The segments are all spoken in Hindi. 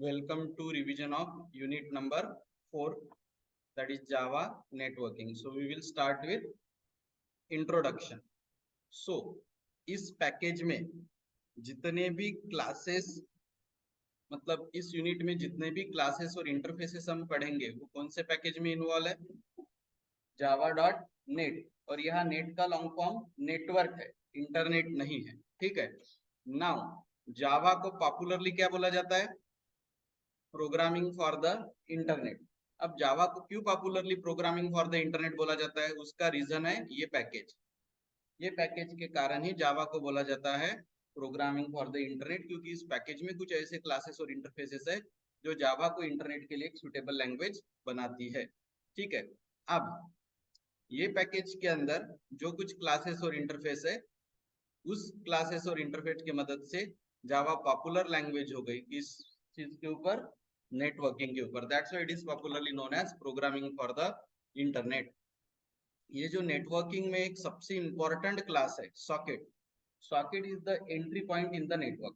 Welcome to revision of unit number 4, that is Java networking. So we will start with introduction. So इस पैकेज में जितने भी क्लासेस, मतलब इस यूनिट में जितने भी क्लासेस और इंटरफेसेस हम पढ़ेंगे वो कौन से पैकेज में इन्वॉल्व है? java.net। और यह नेट का लॉन्ग फॉर्म नेटवर्क है, इंटरनेट नहीं है। ठीक है। नाउ जावा को पॉपुलरली क्या बोला जाता है? Programming for the internet. अब जावा को क्यों popularly programming for the internet बोला जाता है? उसका रीजन है ये पैकेज। ये पैकेज के कारण ही जावा को बोला जाता है प्रोग्रामिंग फॉर द इंटरनेट, क्योंकि इस पैकेज में कुछ ऐसे क्लासेस और इंटरफेसेस है जो जावा को इंटरनेट के लिए एक सुटेबल लैंग्वेज बनाती है। ठीक है। अब ये पैकेज के अंदर जो कुछ क्लासेस और इंटरफेस है, उस क्लासेस और इंटरफेस की मदद से जावा पॉपुलर लैंग्वेज हो गई। किस चीज के ऊपर? नेटवर्किंग के ऊपर। That's why it is popularly known as programming for the internet. ये जो नेटवर्किंग में एक सबसे इंपॉर्टेंट क्लास है socket. Socket is the entry point in the network.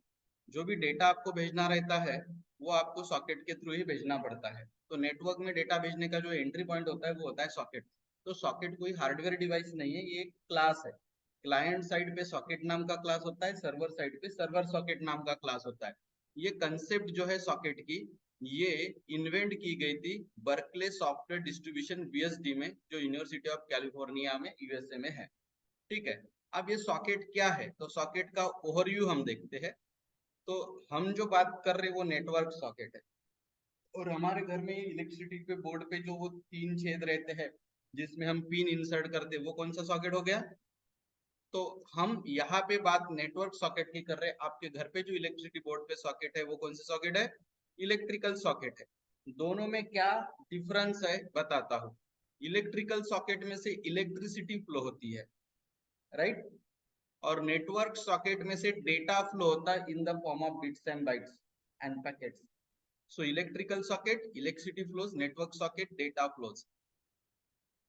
जो भी डेटा आपको भेजना रहता है वो आपको सॉकेट के थ्रू ही भेजना पड़ता है। तो नेटवर्क में डेटा भेजने का जो एंट्री पॉइंट होता है वो होता है सॉकेट। तो सॉकेट कोई हार्डवेयर डिवाइस नहीं है, ये एक क्लास है। क्लाइंट साइड पे सॉकेट नाम का क्लास होता है, सर्वर साइड पे सर्वर सॉकेट नाम का क्लास होता है। ये कंसेप्ट जो है सॉकेट की, ये इन्वेंट की गई थी बर्कले सॉफ्टवेयर डिस्ट्रीब्यूशन बीएसडी में, जो यूनिवर्सिटी ऑफ कैलिफोर्निया में यूएसए में है। ठीक है। अब ये सॉकेट क्या है? तो सॉकेट का ओवरव्यू हम देखते हैं। तो हम जो बात कर रहे हैं वो नेटवर्क सॉकेट है। और हमारे घर में इलेक्ट्रिसिटी के बोर्ड पे जो वो 3 छेद रहते हैं जिसमें हम पिन इंसर्ट करते हैं, वो कौन सा सॉकेट हो गया? तो हम यहाँ पे बात नेटवर्क सॉकेट की कर रहे हैं। आपके घर पे जो इलेक्ट्रिसिटी बोर्ड पे सॉकेट है वो कौन सा सॉकेट है? इलेक्ट्रिकल सॉकेट है। दोनों में क्या डिफरेंस है बताता हूँ। इलेक्ट्रिकल सॉकेट में से इलेक्ट्रिसिटी फ्लो होती है, राइट? और नेटवर्क सॉकेट में से डेटा फ्लो होता है in the form of bits and bytes and packets. So electrical socket electricity flows, network socket data flows,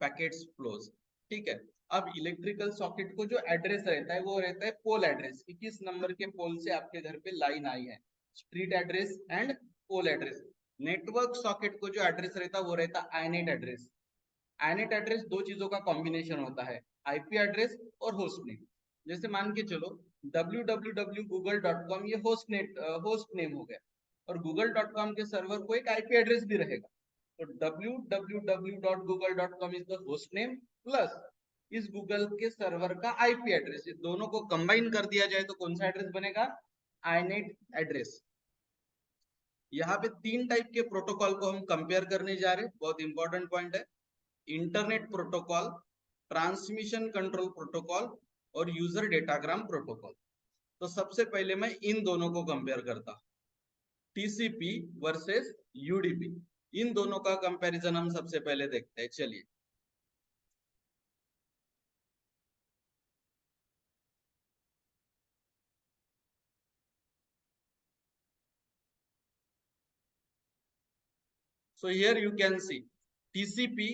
packets flows. ठीक है। अब इलेक्ट्रिकल सॉकेट को जो एड्रेस रहता है वो रहता है पोल एड्रेस, कि किस नंबर के पोल से आपके घर पे लाइन आई है, street address and pole address. Network socket को जो एड्रेस रहता है वो रहता है आईनेट एड्रेस। आईनेट एड्रेस दो चीजों का कॉम्बिनेशन होता है, आईपी एड्रेस और होस्ट नेम। जैसे मान के चलो www.google.com, ये होस्ट नेम हो गया, और google.com के सर्वर को एक आईपी एड्रेस भी रहेगा। तो www.google.com is the host name plus इस गूगल के सर्वर का आईपी एड्रेस। इस दोनों को कंबाइन कर दिया जाए तो कौन सा एड्रेस बनेगा? आईनेट एड्रेस। यहाँ पे 3 टाइप के प्रोटोकॉल को हम कंपेयर करने जा रहे हैं, बहुत इंपॉर्टेंट पॉइंट है। Internet protocol, transmission control protocol और यूजर डेटाग्राम प्रोटोकॉल। तो सबसे पहले मैं इन दोनों को कंपेयर करता हूं, टीसीपी वर्सेस यूडीपी। इन दोनों का कंपैरिजन हम सबसे पहले देखते हैं। चलिए, so here you can see TCP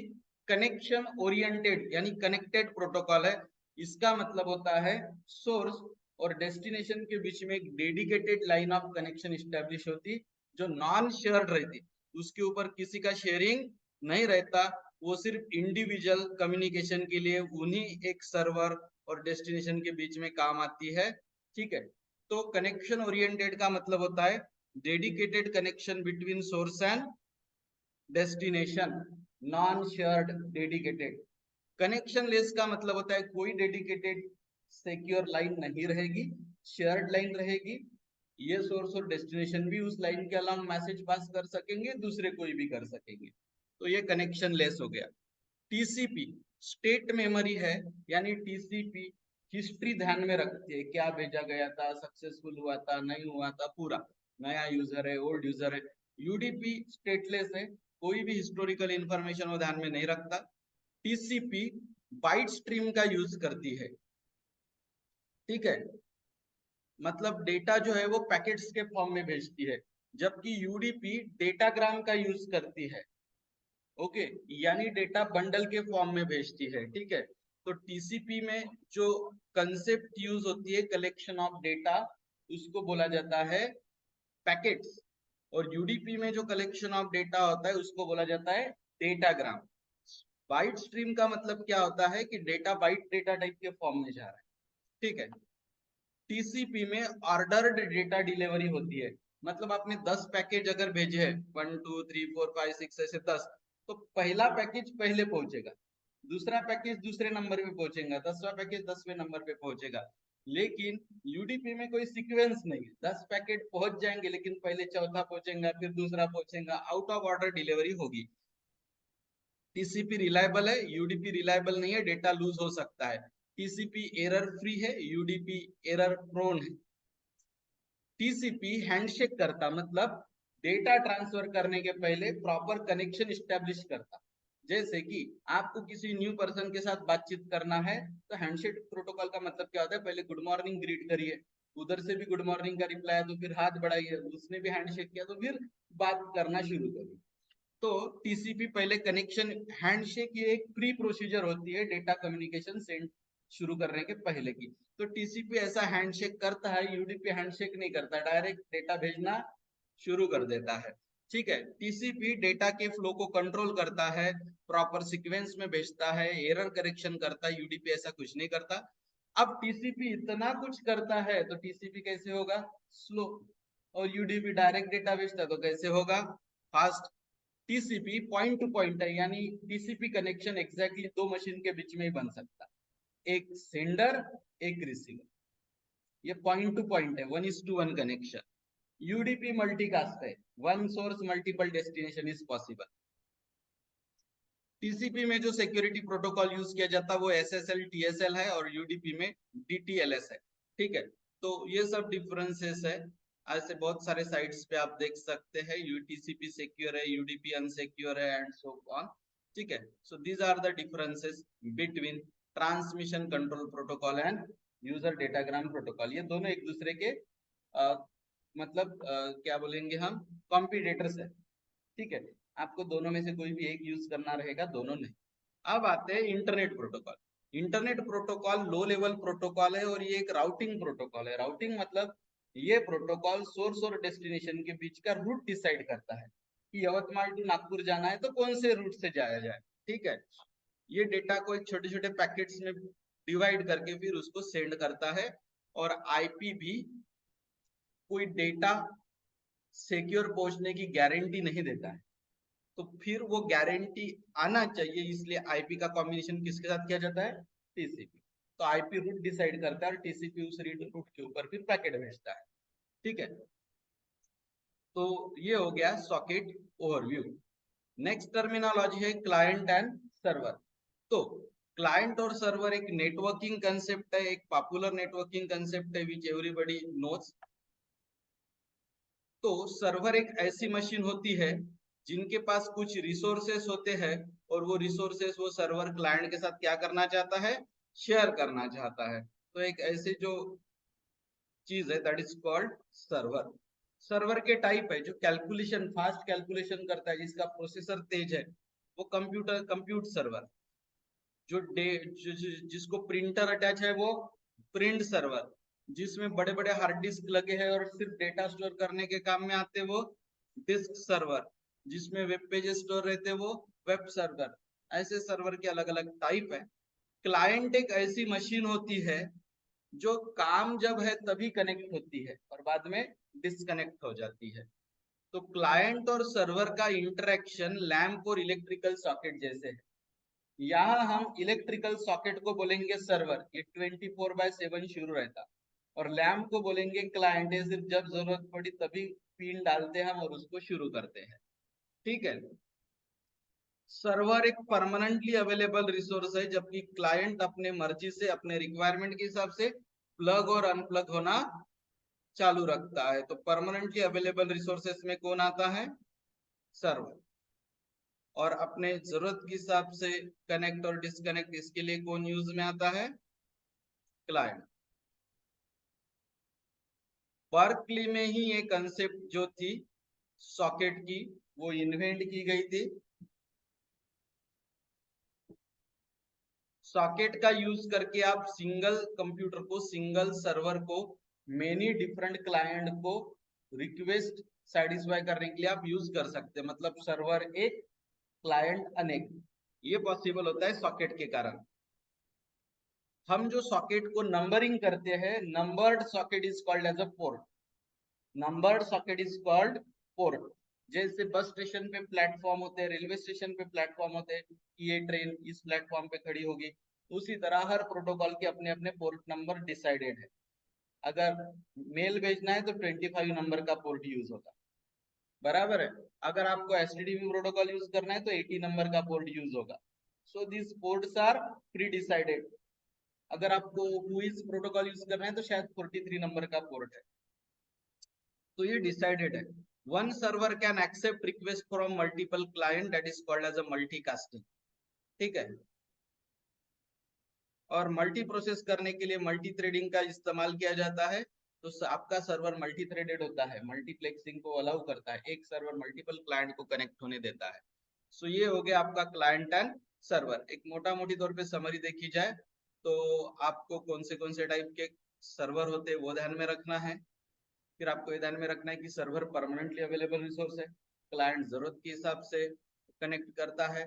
connection oriented यानी कनेक्टेड प्रोटोकॉल है। इसका मतलब होता है सोर्स और डेस्टिनेशन के बीच में एक dedicated line of connection establish होती, जो नॉन शेयर्ड रहती। उसके ऊपर किसी का शेयरिंग नहीं रहता, वो सिर्फ इंडिविजुअल कम्युनिकेशन के लिए उन्हीं एक सर्वर और डेस्टिनेशन के बीच में काम आती है। ठीक है। तो कनेक्शन ओरिएंटेड का मतलब होता है dedicated connection between source and destination, non shared dedicated. Connection less का मतलब होता है कोई डेडिकेटेड सिक्योर लाइन नहीं रहेगी, शेयर्ड लाइन रहेगी। ये सोर्स और डेस्टिनेशन भी उस लाइन के अलावा मैसेज पास कर सकेंगे, दूसरे कोई भी कर सकेंगे। तो ये कनेक्शन लेस हो गया। टीसीपी स्टेट मेमोरी है, यानी टीसीपी हिस्ट्री ध्यान में रखती है, क्या भेजा गया था, सक्सेसफुल हुआ था, नहीं हुआ था, पूरा नया यूजर है, ओल्ड यूजर है। यूडीपी स्टेटलेस है, कोई भी हिस्टोरिकल इंफॉर्मेशन वो ध्यान में नहीं रखता। टीसीपी बाइट स्ट्रीम का यूज करती है। ठीक है। मतलब डेटा जो है वो पैकेट्स के फॉर्म में भेजती है, जबकि यूडीपी डेटाग्राम का यूज करती है। ओके, यानी डेटा बंडल के फॉर्म में भेजती है। ठीक है। तो टीसीपी में जो कंसेप्ट यूज होती है कलेक्शन ऑफ डेटा, उसको बोला जाता है पैकेट्स। और यूडीपी में जो कलेक्शन ऑफ डेटा होता है उसको बोला जाता है डेटाग्राम। बाइट स्ट्रीम का मतलब क्या होता है कि डेटा बाइट डेटा टाइप के फॉर्म में जा रहा है, ठीक है। टीसीपी में ऑर्डर्ड डेटा डिलीवरी होती है, मतलब आपने 10 पैकेज अगर भेजे हैं 1 2 3 4 5 6 ऐसे 10, तो पहला पैकेज पहले पहुंचेगा, दूसरा पैकेज दूसरे नंबर पे पहुंचेगा, 10वां पैकेज 10वें नंबर पे पहुंचेगा। लेकिन यूडीपी में कोई सीक्वेंस नहीं है, 10 पैकेट पहुंच जाएंगे लेकिन पहले चौथा पहुंचेगा फिर दूसरा पहुंचेगा, आउट ऑफ ऑर्डर डिलीवरी होगी। टीसीपी रिलायबल है, यूडीपी रिलायबल नहीं है, डेटा लूज हो सकता है। टीसीपी एरर फ्री है, यूडीपी एरर प्रोन है। टीसीपी हैंडशेक करता, मतलब डेटा ट्रांसफर करने के पहले प्रॉपर कनेक्शन स्टैब्लिश करता। जैसे कि आपको किसी न्यू पर्सन के साथ बातचीत करना है तो हैंडशेक प्रोटोकॉल का मतलब क्या होता है, पहले गुड मॉर्निंग ग्रीट करिए, उधर से भी गुड मॉर्निंग का रिप्लाई है तो फिर हाथ बढ़ाइए, उसने भी हैंडशेक किया तो फिर बात करना शुरू करिए। तो टीसीपी पहले कनेक्शन, हैंडशेक ये एक प्री प्रोसीजर होती है डेटा कम्युनिकेशन सेंड शुरू करने के पहले की। तो टीसीपी ऐसा हैंडशेक करता है, यूडीपी हैंडशेक नहीं करता, डायरेक्ट डेटा भेजना शुरू कर देता है, ठीक है। टीसीपी डेटा के फ्लो को कंट्रोल करता है, प्रॉपर सीक्वेंस में भेजता है, एरर करेक्शन करता है, यूडीपी ऐसा कुछ नहीं करता। अब टीसीपी इतना कुछ करता है तो टीसीपी कैसे होगा, स्लो। और यूडीपी डायरेक्ट डेटा भेजता है तो कैसे होगा, fast. TCP point two point है, यानी टीसीपी कनेक्शन एग्जैक्टली दो मशीन के बीच में ही बन सकता है, एक सेंडर एक रिसीवर, ये पॉइंट टू पॉइंट है, 1:1 कनेक्शन। यूडीपी मल्टीकास्ट है, one source multiple destination is possible. TCP में जो सिक्योरिटी प्रोटोकॉल यूज किया जाता है वो एसएसएल टीएसएल है और यूडीपी में डीटीएलएस है, ठीक है। तो ये सब डिफरेंसेस है, ऐसे बहुत सारे साइट्स पे आप देख सकते हैं, यूटीसीपी सिक्योर है, यूडीपी अनसिक्योर है एंड सो ऑन, ठीक है। So these are the differences between transmission control protocol and user datagram protocol. ये दोनों एक दूसरे के मतलब क्या बोलेंगे हम, कॉम्पिटिटर्स है, ठीक है। आपको दोनों में से कोई भी एक यूज करना रहेगा, दोनों नहीं। अब आते हैं internet protocol. Internet protocol low level protocol है और ये एक राउटिंग प्रोटोकॉल है। राउटिंग मतलब ये प्रोटोकॉल सोर्स और डेस्टिनेशन के बीच का रूट डिसाइड करता है कि यवतमाल टू नागपुर जाना है तो कौन से रूट से जाया जाए, ठीक है। ये डेटा को एक छोटे छोटे पैकेट्स में डिवाइड करके फिर उसको सेंड करता है, और आईपी भी कोई डेटा सिक्योर पहुंचने की गारंटी नहीं देता है, तो फिर वो गारंटी आना चाहिए, इसलिए आईपी का कॉम्बिनेशन किसके साथ किया जाता है, टीसीपी। तो आईपी रूट डिसाइड करता है और टीसीपी उस रूट के ऊपर फिर पैकेट भेजता है, ठीक है। तो ये हो गया सॉकेट ओवरव्यू। नेक्स्ट टर्मिनोलॉजी है क्लाइंट एंड सर्वर। तो क्लाइंट और सर्वर एक नेटवर्किंग कंसेप्ट है, एक पॉपुलर नेटवर्किंग कंसेप्ट है विच एवरीबॉडी नोज। तो सर्वर एक ऐसी मशीन होती है जिनके पास कुछ रिसोर्सेस होते हैं, और वो रिसोर्सेस वो सर्वर क्लाइंट के साथ क्या करना चाहता है, शेयर करना चाहता है। तो एक ऐसे जो चीज है that is called server. Server के टाइप है जो कैलकुलेशन, फास्ट कैलकुलेशन करता है, जिसका प्रोसेसर तेज है, वो कंप्यूट सर्वर। जो जिसको प्रिंटर अटैच है वो प्रिंट सर्वर। जिसमें बड़े बड़े हार्ड डिस्क लगे हैं और सिर्फ डेटा स्टोर करने के काम में आते वो डिस्क सर्वर। जिसमें वेब पेजेस स्टोर रहते वो वेब सर्वर। ऐसे सर्वर के अलग अलग टाइप है। क्लाइंट एक ऐसी मशीन होती है जो काम जब है तभी कनेक्ट होती है और बाद में डिस्कनेक्ट हो जाती है। तो क्लाइंट और सर्वर का इंटरेक्शन लैंप और इलेक्ट्रिकल सॉकेट जैसे है। यहाँ हम इलेक्ट्रिकल सॉकेट को बोलेंगे सर्वर, ये 24/7 शुरू रहता, और लैम्प को बोलेंगे क्लाइंट, ये सिर्फ जब जरूरत पड़ी तभी पिन डालते हैं हम और उसको शुरू करते हैं, ठीक है। सर्वर एक परमानेंटली अवेलेबल रिसोर्स है, जबकि क्लाइंट अपने मर्जी से अपने रिक्वायरमेंट के हिसाब से प्लग और अनप्लग होना चालू रखता है। तो परमानेंटली अवेलेबल रिसोर्सेस में कौन आता है, सर्वर। और अपने जरूरत के हिसाब से कनेक्ट और डिस्कनेक्ट इसके लिए कौन यूज में आता है, क्लाइंट। बर्कली में ही ये कंसेप्ट जो थी सॉकेट की वो इन्वेंट की गई थी। सॉकेट का यूज करके आप सिंगल कंप्यूटर को, सिंगल सर्वर को मेनी डिफरेंट क्लाइंट को रिक्वेस्ट सेटिस्फाई करने के लिए आप यूज कर सकते हैं, मतलब सर्वर एक क्लाइंट अनेक, ये पॉसिबल होता है सॉकेट के कारण। हम जो सॉकेट को नंबरिंग करते हैं, numbered socket is called as a port, numbered socket is called port. जैसे बस स्टेशन पे प्लेटफॉर्म होते हैं, रेलवे स्टेशन पे प्लेटफॉर्म होते हैं, ये ट्रेन इस प्लेटफॉर्म पे खड़ी होगी, उसी तरह हर प्रोटोकॉल के अपने अपने पोर्ट नंबर डिसाइडेड है। अगर मेल भेजना है तो 25 नंबर का पोर्ट यूज होगा, बराबर है। अगर आपको एचटीटीपी प्रोटोकॉल यूज करना है तो 80 नंबर का पोर्ट यूज होगा। So this ports are pre decided. अगर आपको हुईज प्रोटोकॉल यूज करना है तो शायद 43 नंबर का पोर्ट है, तो ये डिसाइडेड है। One server can accept request from multiple client, that is called as a multicasting, ठीक है। और मल्टी प्रोसेस करने के लिए मल्टी थ्रेडिंग का इस्तेमाल किया जाता है, तो आपका सर्वर मल्टी थ्रेडेड होता है, मल्टीप्लेक्सिंग को अलाउ करता है, एक सर्वर मल्टीपल क्लाइंट को कनेक्ट होने देता है। सो ये हो गया आपका क्लाइंट एंड सर्वर। एक मोटा मोटी तौर पे समरी देखी जाए तो आपको कौन से टाइप के सर्वर होते हैं वो ध्यान में रखना है। फिर आपको ये ध्यान में रखना है कि सर्वर परमानेंटली अवेलेबल रिसोर्स है, क्लाइंट जरूरत के हिसाब से कनेक्ट करता है।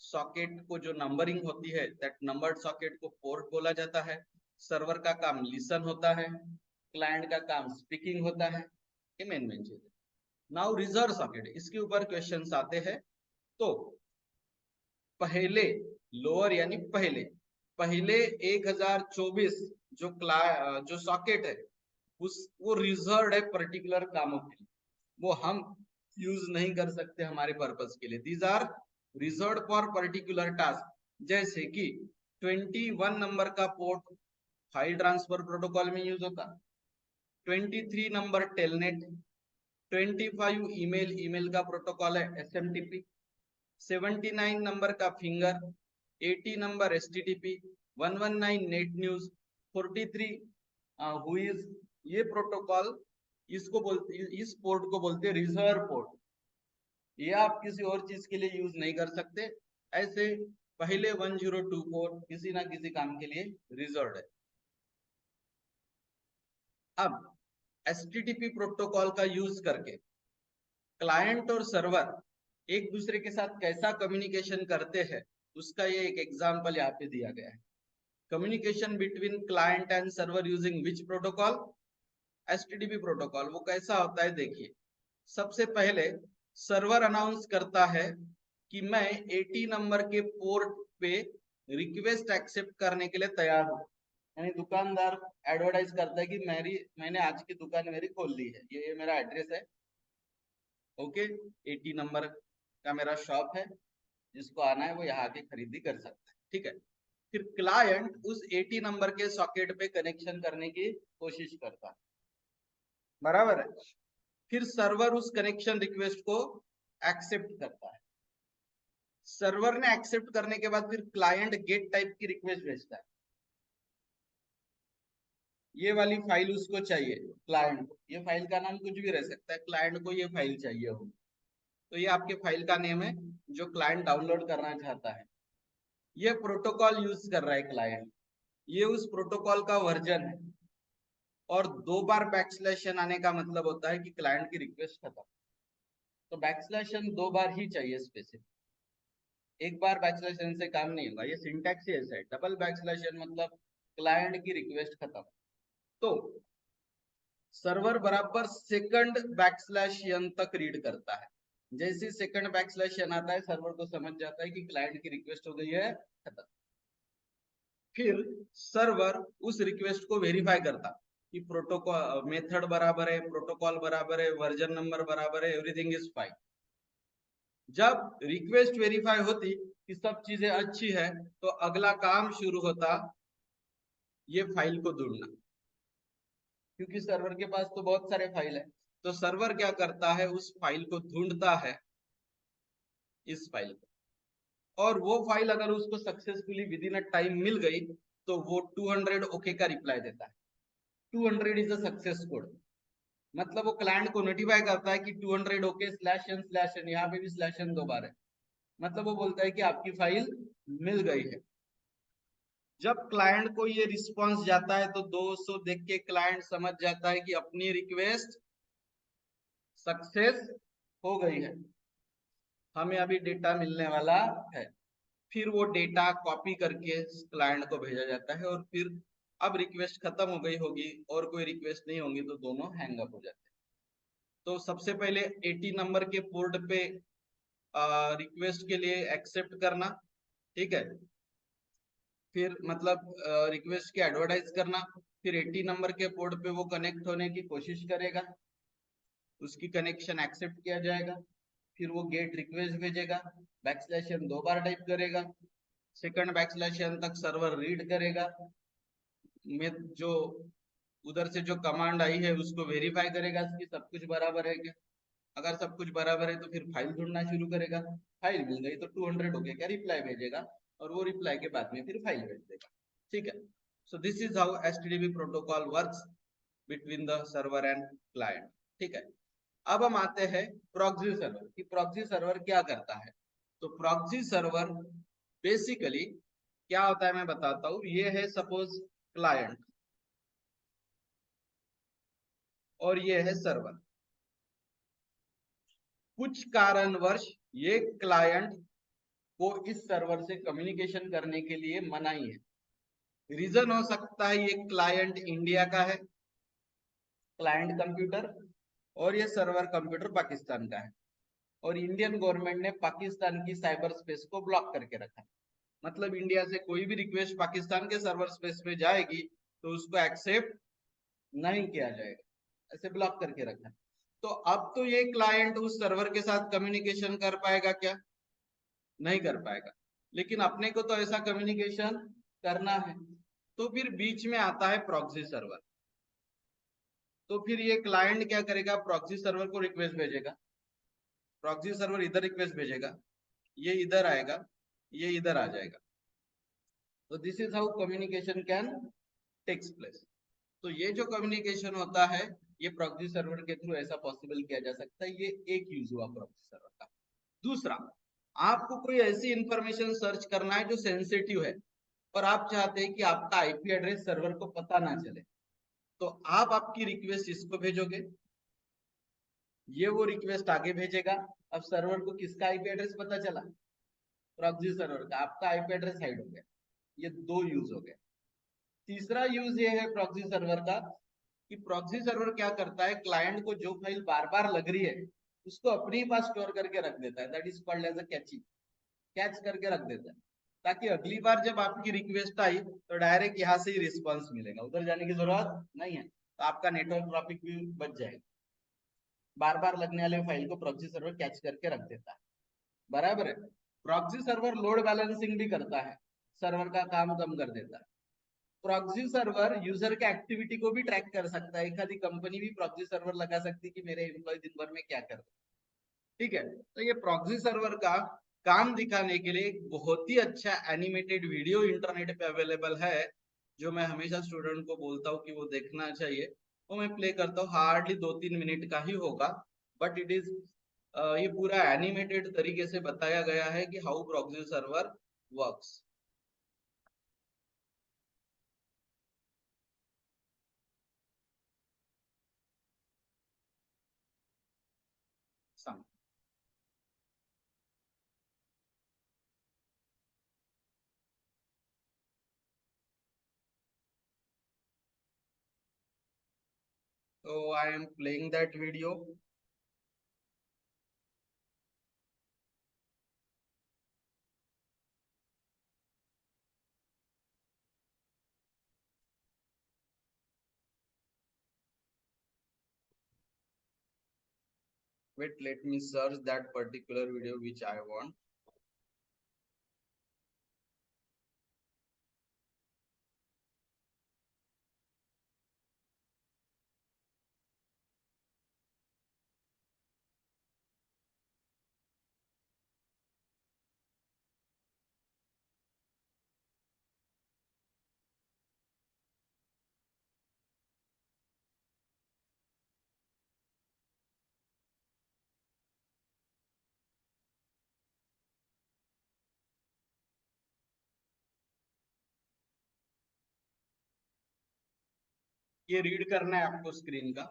सॉकेट को जो नंबरिंग होती है, दैट नंबर्ड सॉकेट को पोर्ट बोला जाता है। सर्वर का काम लिसन होता है, क्लाइंट का काम स्पीकिंग होता है, ये मेन चीज है। नाउ रिजर्व सॉकेट, इसके ऊपर क्वेश्चंस आते हैं। तो पहले लोअर यानी पहले 1024 जो सॉकेट है वो रिजर्व है पर्टिकुलर कामों के लिए, वो हम यूज नहीं कर सकते हमारे पर्पस के लिए। These are reserve for particular task. जैसे कि 21 नंबर का पोर्ट फाइल ट्रांसफर प्रोटोकॉल में यूज होता, 23 नंबर टेलनेट, 25 ईमेल का प्रोटोकॉल है एसएमटीपी, 79 नंबर का finger, 80 number STTP, 119 net news, 43 whois, ये प्रोटोकॉल इसको बोलते, इस पोर्ट को बोलते हैं रिजर्व पोर्ट। ये आप किसी और चीज के लिए यूज नहीं कर सकते। ऐसे पहले 1024 किसी ना किसी काम के लिए रिजर्व है। अब एचटीटीपी प्रोटोकॉल का यूज करके क्लाइंट और सर्वर एक दूसरे के साथ कैसा कम्युनिकेशन करते हैं, उसका ये एक एग्जांपल यहाँ पे दिया गया है। Communication between client and server using which protocol, HTTP protocol. वो कैसा होता है देखिए, सबसे पहले सर्वर अनाउंस करता है कि मैं 80 नंबर के पोर्ट पे रिक्वेस्ट एक्सेप्ट करने के लिए तैयार हूँ। यानी दुकानदार एडवर्टाइज करता है कि मैंने आज की दुकान मेरी खोल ली है, ये मेरा एड्रेस है, ओके, 80 नंबर का मेरा शॉप है, जिसको आना है वो यहाँ आके खरीदी कर सकता है, ठीक है। फिर क्लाइंट उस 80 नंबर के सॉकेट पे कनेक्शन करने की कोशिश करता है, बराबर है। फिर सर्वर उस कनेक्शन रिक्वेस्ट को एक्सेप्ट करता है। सर्वर ने एक्सेप्ट करने के बाद फिर क्लाइंट गेट टाइप की रिक्वेस्ट भेजता है, ये वाली फाइल उसको चाहिए क्लाइंट को, ये फाइल का नाम कुछ भी रह सकता है, क्लाइंट को ये फाइल चाहिए हो, तो ये आपके फाइल का नेम है जो क्लाइंट डाउनलोड करना चाहता है। ये प्रोटोकॉल यूज कर रहा है क्लाइंट, ये उस प्रोटोकॉल का वर्जन है। और 2 बार बैकस्लैश एन आने का मतलब होता है कि क्लाइंट की रिक्वेस्ट खत्म। तो बैकस्लैश एन 2 बार ही चाहिए स्पेसिफिक, एक बार बैकस्लैश एन से काम नहीं होगा। ये सिंटैक्स ही ऐसा है, डबल बैकस्लैश एन मतलब क्लाइंट की रिक्वेस्ट खत्म। तो सर्वर बराबर सेकंड बैकस्लैश एन तक रीड करता है। जैसे सेकंड बैकस्लैश एन आता है, सर्वर को समझ जाता है कि क्लाइंट की रिक्वेस्ट हो गई है, खत्म। फिर सर्वर उस रिक्वेस्ट को वेरीफाई करता कि प्रोटोकॉल मेथड बराबर है, प्रोटोकॉल बराबर है, वर्जन नंबर बराबर है, एवरीथिंग इज फाइन। जब रिक्वेस्ट वेरीफाई होती कि सब चीजें अच्छी है, तो अगला काम शुरू होता ये फाइल को ढूंढना, क्योंकि सर्वर के पास तो बहुत सारे फाइल है। तो सर्वर क्या करता है, उस फाइल को ढूंढता है, इस फाइल को, और वो फाइल अगर उसको successfully within a time मिल गई तो वो 200 ओके का रिप्लाई देता है। 200 इज अ सक्सेस कोड, मतलब वो क्लाइंट को नोटिफाई करता है कि 200 ओके /n/n, यहाँ पे भी /n 2 बार है, मतलब वो बोलता है कि आपकी फाइल मिल गई है। जब क्लाइंट को ये रिस्पांस जाता है तो 200 देख के क्लाइंट समझ जाता है कि अपनी रिक्वेस्ट सक्सेस हो गई है, हमें अभी डेटा मिलने वाला है। फिर वो डेटा कॉपी करके क्लाइंट को भेजा जाता है, और फिर अब रिक्वेस्ट खत्म हो गई होगी और कोई रिक्वेस्ट नहीं होगी तो दोनों हैंग अप हो जाते हैं। तो सबसे पहले 80 नंबर के पोर्ट पे रिक्वेस्ट के लिए एक्सेप्ट करना, ठीक है, फिर मतलब रिक्वेस्ट के एडवर्टाइज करना, फिर 80 नंबर के पोर्ट पे वो कनेक्ट होने की कोशिश करेगा, उसकी कनेक्शन एक्सेप्ट किया जाएगा, फिर वो गेट रिक्वेस्ट भेजेगा, बैकस्लैश n 2 बार टाइप करेगा, सेकंड बैकस्लैश n तक सर्वर रीड करेगा, में जो उधर से जो कमांड आई है उसको वेरीफाई करेगा कि सब कुछ बराबर है क्या। अगर सब कुछ बराबर है तो फिर फाइल ढूंढना शुरू करेगा, फाइल मिल गई तो 200 हो गया क्या, रिप्लाई भेजेगा, और वो रिप्लाई के बाद में फिर फाइल भेज देगा, ठीक है। So this is how HTTP protocol works between the server and client, ठीक है। अब हम आते हैं प्रॉक्सी सर्वर कि प्रॉक्सी सर्वर क्या करता है। तो प्रॉक्सी सर्वर बेसिकली क्या होता है मैं बताता हूँ। ये है सपोज क्लाइंट और ये है सर्वर। कुछ कारणवश ये क्लाइंट को इस सर्वर से कम्युनिकेशन करने के लिए मनाही है। रीजन हो सकता है ये क्लाइंट इंडिया का है, क्लाइंट कंप्यूटर, और ये सर्वर कंप्यूटर पाकिस्तान का है, और इंडियन गवर्नमेंट ने पाकिस्तान की साइबर स्पेस को ब्लॉक करके रखा है। मतलब इंडिया से कोई भी रिक्वेस्ट पाकिस्तान के सर्वर स्पेस पे जाएगी तो उसको एक्सेप्ट नहीं किया जाएगा, ऐसे ब्लॉक करके रखा है। तो अब तो ये क्लाइंट उस सर्वर के साथ कम्युनिकेशन कर पाएगा क्या, नहीं कर पाएगा। लेकिन अपने को तो ऐसा कम्युनिकेशन करना है, तो फिर बीच में आता है प्रॉक्सी सर्वर। तो फिर ये क्लाइंट क्या करेगा, प्रॉक्सी सर्वर को रिक्वेस्ट भेजेगा, प्रॉक्सी सर्वर इधर रिक्वेस्ट भेजेगा, ये इधर आएगा, ये इधर आ जाएगा। तो this is how communication can takes place. तो ये जो कम्युनिकेशन होता है ये प्रॉक्सी सर्वर के थ्रू ऐसा पॉसिबल किया जा सकता है। ये एक यूज हुआ प्रॉक्सी सर्वर का। दूसरा, आपको कोई ऐसी इंफॉर्मेशन सर्च करना है जो सेंसिटिव है और आप चाहते हैं कि आपका आईपी एड्रेस सर्वर को पता ना चले, तो आप आपकी रिक्वेस्ट इसको भेजोगे, ये वो रिक्वेस्ट आगे भेजेगा। अब सर्वर को किसका आईपी एड्रेस पता चला, प्रॉक्सी सर्वर का, आपका आईपी एड्रेस हाइड हो गया। ये दो यूज हो गए। तीसरा यूज ये है प्रॉक्सी सर्वर का कि प्रॉक्सी सर्वर क्या करता है, क्लाइंट को जो फाइल बार बार लग रही है उसको अपने पास स्टोर करके रख देता है, that is called as a caching, cache करके रख देता है, ताकि अगली बार जब आपकी रिक्वेस्ट आई तो डायरेक्ट यहाँ से ही रिस्पॉन्स मिलेगा, उधर जाने की जरूरत नहीं है, तो आपका नेटवर्क ट्रैफिक भी बच जाएगा। बार बार लगने वाले फाइल को प्रॉक्सी सर्वर कैच करके रख देता है, बराबर है। प्रॉक्सी सर्वर लोड बैलेंसिंग भी करता है, सर्वर का काम कम कर देता है। प्रॉक्सी सर्वर यूजर के एक्टिविटी को भी ट्रैक कर सकता है, एक आधी कंपनी भी प्रॉक्सी सर्वर लगा सकती है कि मेरे एम्प्लॉय दिन भर में क्या कर रहे हैं, ठीक है। तो ये प्रॉक्सी सर्वर का काम दिखाने के लिए एक बहुत ही अच्छा एनिमेटेड वीडियो इंटरनेट पे अवेलेबल है, जो मैं हमेशा स्टूडेंट को बोलता हूँ कि वो देखना चाहिए। वो मैं प्ले करता हूँ, हार्डली 2-3 मिनट का ही होगा, बट इट इज ये पूरा एनिमेटेड तरीके से बताया गया है कि how proxy server works. So I am playing that video. Wait, let me search that particular video which I want. ये रीड करना है आपको स्क्रीन का।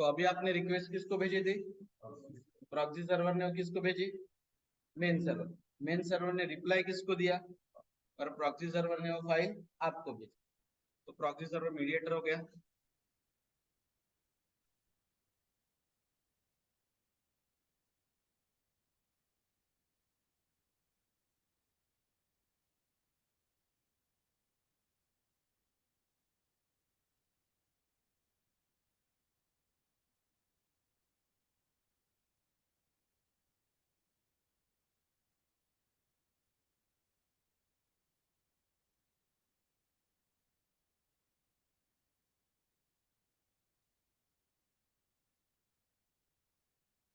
तो अभी आपने रिक्वेस्ट किसको भेजी थी? प्रॉक्सी सर्वर ने किसको भेजी? Main server. मेन सर्वर ने रिप्लाई किसको दिया? और प्रॉक्सी सर्वर ने वो फाइल आपको भेजी। तो प्रॉक्सी सर्वर मीडिएटर हो गया।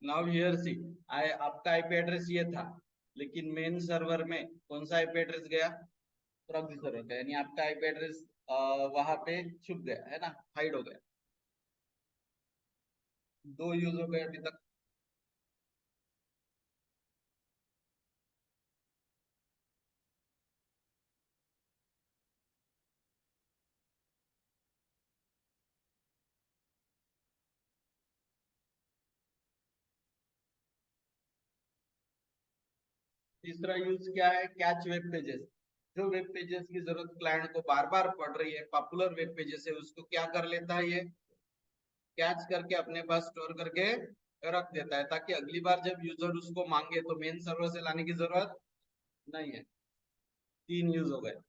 नाउ हियर सी, आपका आईपी एड्रेस ये था, लेकिन मेन सर्वर में कौन सा आईपी एड्रेस गया? प्रॉक्सी सर्वर का, यानी आपका आईपी एड्रेस वहां पे छुप गया है ना, हाइड हो गया। दो यूज हो गए अभी तक। तीसरा यूज क्या है? Catch web pages. जो वेब पेजेस की जरूरत क्लाइंट को बार बार पड़ रही है, पॉपुलर वेब पेजेस है, उसको क्या कर लेता है ये? कैच करके अपने पास स्टोर करके रख देता है, ताकि अगली बार जब यूजर उसको मांगे तो मेन सर्वर से लाने की जरूरत नहीं है। तीन यूज हो गए।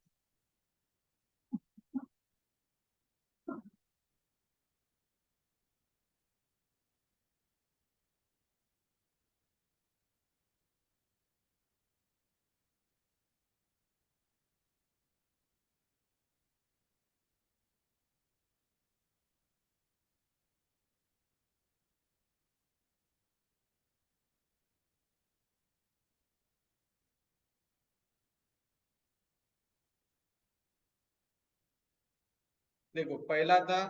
देखो, पहला था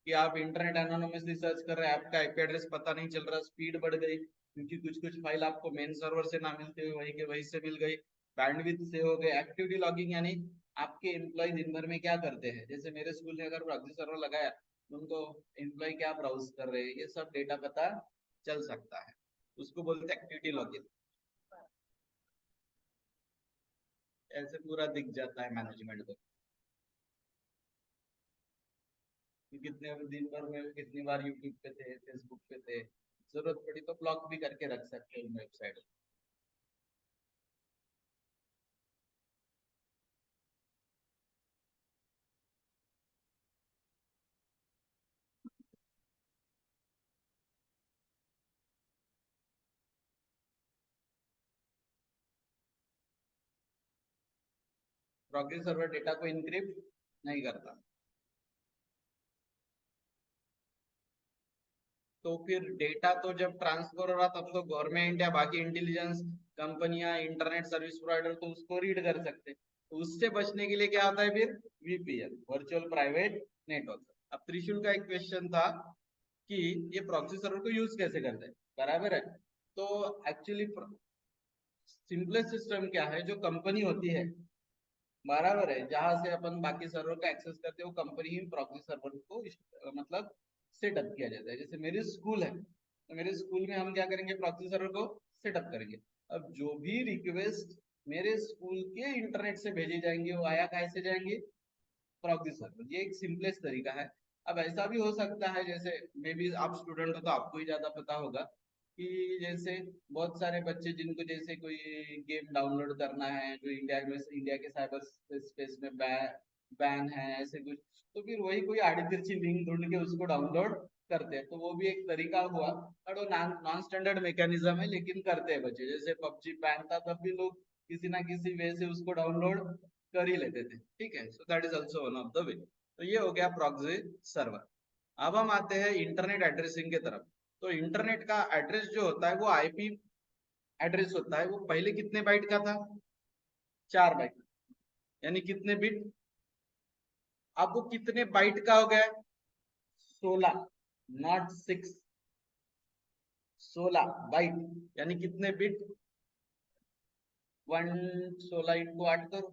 कि आप इंटरनेट एनोनिमसली सर्च कर रहे हैं, आपका आईपी एड्रेस पता नहीं चल रहा, स्पीड बढ़ गई क्योंकि कुछ कुछ फाइल आपको मेन सर्वर से ना मिलते हुए वही के वही से मिल गई। बैंडविड्थ से हो गए। एक्टिविटी लॉगिंग, यानी आपके एम्प्लॉय दिन भर में क्या करते हैं, जैसे मेरे स्कूल ने अगर प्रॉक्सी सर्वर लगाया तो उनको एम्प्लॉय क्या ब्राउज कर रहे हैं ये सब डेटा पता चल सकता है। उसको बोलते हैं एक्टिविटी लॉगिंग। ऐसे पूरा दिख जाता है मैनेजमेंट को कि कितने दिन भर में कितनी बार यूट्यूब पे थे, फेसबुक पे थे। जरूरत पड़ी तो ब्लॉक भी करके रख सकते हैं वेबसाइट। प्रॉक्सी सर्वर डेटा को इनक्रिप्ट नहीं करता। तो फिर डेटा तो जब ट्रांसफर हो रहा तब तो गवर्नमेंट या बाकी इंटेलिजेंस कंपनियां, इंटरनेट सर्विस प्रोवाइडर तो उसको रीड कर सकते। तो उससे बचने के लिए क्या आता है फिर? VPN, virtual private network. अब त्रिशूल का एक क्वेश्चन था कि ये प्रॉक्सी सर्वर को यूज कैसे करते हैं, बराबर है? तो एक्चुअली सिंपलेस्ट सिस्टम क्या है, जो कंपनी होती है, बराबर है, जहां से अपन बाकी सर्वर का एक्सेस करते हैं, वो कंपनी ही प्रॉक्सी सर्वर को मतलब सेटअप किया जाता है। जैसे मेरे स्कूल है, तो मेरे स्कूल में हम क्या करेंगे? प्रॉक्सी सर्वर को सेटअप करेंगे। अब जो भी रिक्वेस्ट मेरे स्कूल के इंटरनेट से भेजी जाएंगे वो आया कैसे जाएंगे? Proxy server. ये एक सिंपलेस्ट तरीका है। अब ऐसा भी हो सकता है, जैसे मे बी आप स्टूडेंट हो तो आपको ही ज्यादा पता होगा कि जैसे बहुत सारे बच्चे जिनको जैसे कोई गेम डाउनलोड करना है जो इंडिया में, इंडिया के साइबर स्पेस में बैन है, ऐसे कुछ, तो फिर वही कोई आड़ी तिरछी लिंक ढूंढ के उसको डाउनलोड करते हैं। तो वो भी एक तरीका हुआ, और वो नॉन स्टैंडर्ड मैकेनिज्म है, लेकिन करते हैं बच्चे। जैसे पबजी बैन था तब भी लोग किसी ना किसी वे से उसको डाउनलोड कर ही लेते थे। ठीक है, so that is also one of the way. तो ये हो गया प्रॉक्सी सर्वर। अब हम आते हैं इंटरनेट एड्रेसिंग के तरफ। तो इंटरनेट का एड्रेस जो होता है वो आईपी एड्रेस होता है, वो पहले कितने बाइट का था? 4 बाइट। यानी कितने बिट? अब वो कितने बाइट का हो गया? 16, नॉट 6, 16 बाइट। यानी कितने बिट? 16 × 8 करो,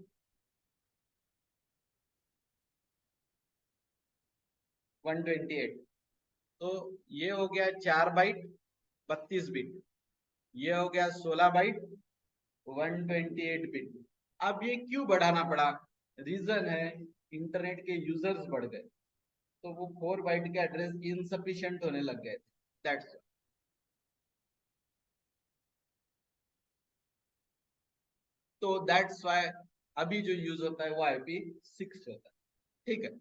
128। तो ये हो गया 4 बाइट 32 बिट, ये हो गया 16 बाइट 128 बिट। अब ये क्यों बढ़ाना पड़ा? रीजन है इंटरनेट के यूजर्स बढ़ गए, तो वो 4 बाइट के एड्रेस इनसफिशियंट होने लग गए थे, दैट्स। तो दैट्स वाई अभी जो यूज होता है वो IP6 होता है, ठीक है।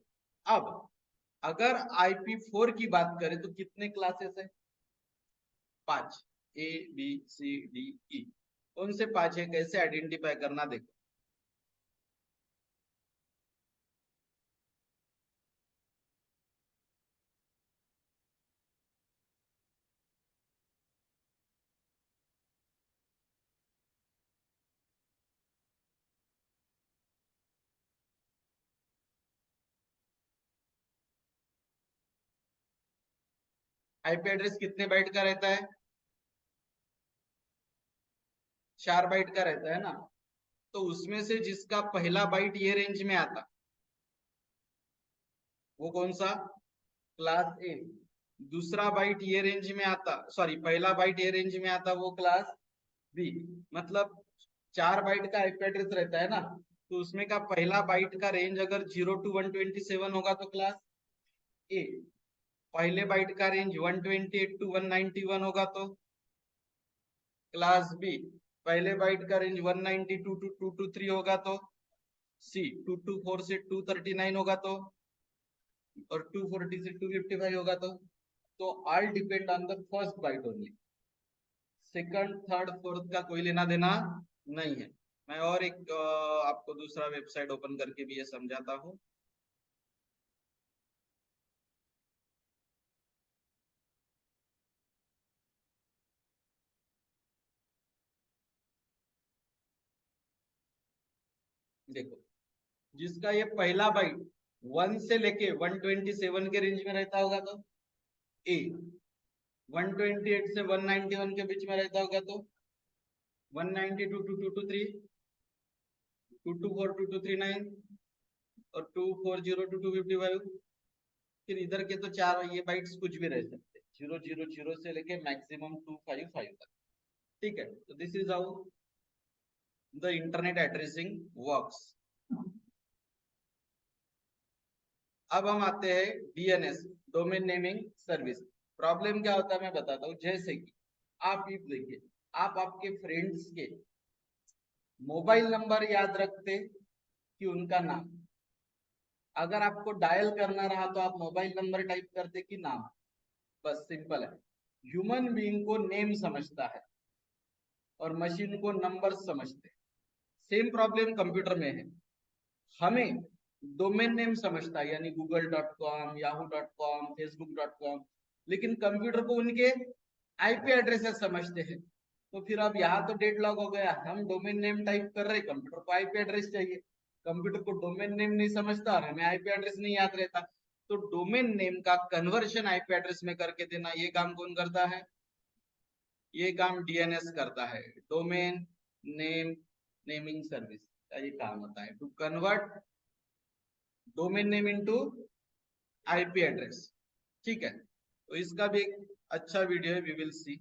अब अगर IP4 की बात करें तो कितने क्लासेस है? 5, ABCDE। कौन से 5 है, कैसे आइडेंटिफाई करना, देखो। IP एड्रेस कितने बाइट का रहता है? 4 बाइट का रहता है ना। तो उसमें से जिसका पहला बाइट ये रेंज में आता, वो कौन सा? क्लास ए। दूसरा बाइट ये रेंज में आता, सॉरी, पहला बाइट ये रेंज में आता, वो क्लास बी। मतलब 4 बाइट का आईपी एड्रेस रहता है ना, तो उसमें का पहला बाइट का रेंज अगर 0 to 127 होगा तो क्लास ए। पहले बाइट का रेंज 128 to 191 होगा तो क्लास बी। पहले बाइट का रेंज 192 to 223 होगा तो सी। 224 से 239 होगा तो, और 240 से 255 होगा तो all depend on the first byte only. Second third fourth का कोई लेना देना नहीं है। मैं और एक आपको दूसरा वेबसाइट ओपन करके भी ये समझाता हूँ। देखो, जिसका ये पहला बाइट 1 से लेके 127 के रेंज में रहता होगा तो ए। 128 से 191 के बीच में रहता होगा तो 192 to 223, 224 to 239, और 240 to 255। फिर इधर के तो चार ये बाइट्स कुछ भी रह सकते, 000 से लेके मैक्सिमम 255 तक, ठीक है। तो this is how the internet addressing works. अब हम आते हैं DNS, domain naming service. Problem क्या होता है मैं बताता हूँ। जैसे कि आप ये देखिए, आप आपके फ्रेंड्स के मोबाइल नंबर याद रखते कि उनका नाम? अगर आपको डायल करना रहा तो आप मोबाइल नंबर टाइप करते कि नाम? बस सिंपल है। ह्यूमन बीइंग को नेम समझता है और मशीन को नंबर समझते। सेम प्रॉब्लम कंप्यूटर में है। हमें डोमेन नेम समझता है, यानी google.com, yahoo.com, facebook.com, लेकिन कंप्यूटर को उनके IP एड्रेसेस समझते हैं। तो फिर अब यहाँ तो डेडलॉक हो गया, हम डोमेन नेम टाइप कर रहे, कंप्यूटर को IP एड्रेस चाहिए। कंप्यूटर को डोमेन नेम नहीं समझता और हमें IP एड्रेस नहीं याद रहता। तो डोमेन नेम का कन्वर्शन IP एड्रेस में करके देना, ये काम कौन करता है? ये काम DNS करता है, डोमेन नेम नेमिंग सर्विस का ये काम होता है, to convert domain name into IP address, ठीक है। तो इसका भी एक अच्छा वीडियो है, वी विल सी।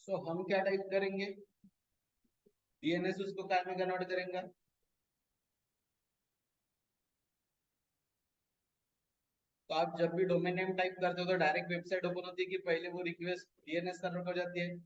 सो हम क्या टाइप करेंगे, डीएनएस उसको क्या में कन्वर्ट करेंगे। तो आप जब भी डोमेन नेम टाइप करते हो तो डायरेक्ट वेबसाइट ओपन होती है कि पहले वो रिक्वेस्ट डीएनएस सर्वर को जाती है।